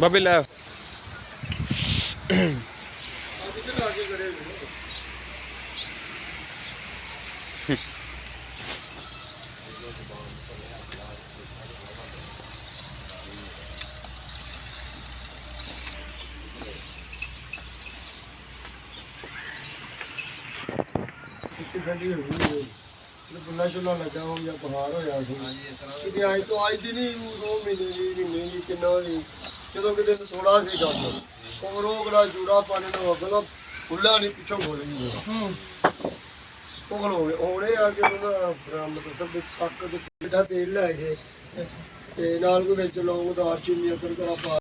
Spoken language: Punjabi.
ਬਾਬੇ ਲੈ ਠੰਡੀ ਹੋ ਗਈ ਬੁੱਲਾ ਸ਼ੁੱਲਾ ਲੱਗਾ ਹੋ ਜਾਂ ਬੁਖਾਰ ਹੋਇਆ ਸੀ ਕਿ ਅੱਜ ਤੋਂ ਅੱਜ ਦੀ ਨਹੀਂ 2 ਮਹੀਨੇ ਦੀ ਮਹੀਨੇ ਦੀ ਕਿੰਨਾ ਦੀ ਜਦੋਂ ਕਿਤੇ ਥੋੜਾ ਸੀ ਕੰਮ ਹੋਰ ਉਹ ਗਲਾ ਜੂੜਾ ਪਾਣੀ ਨੂੰ ਅੱਗੋਂ ਫੁੱਲਾ ਨਹੀਂ ਪਿੱਛੋਂ ਖੋਲ ਗਈ ਉਹ ਹੋ ਗਏ ਉਹਨੇ ਆ ਕੇ ਉਹਨਾਂ ਬਰਾਮਦ ਸਭ ਪੱਕ ਦੇ ਮਿੱਠਾ ਤੇਲ ਲੈ ਗਏ ਤੇ ਨਾਲ ਕੋਈ ਵਿੱਚ ਲੌਂਗ ਦਾਲਚੀਨੀ ਅਦਰਕ ਦਾ ਪਾ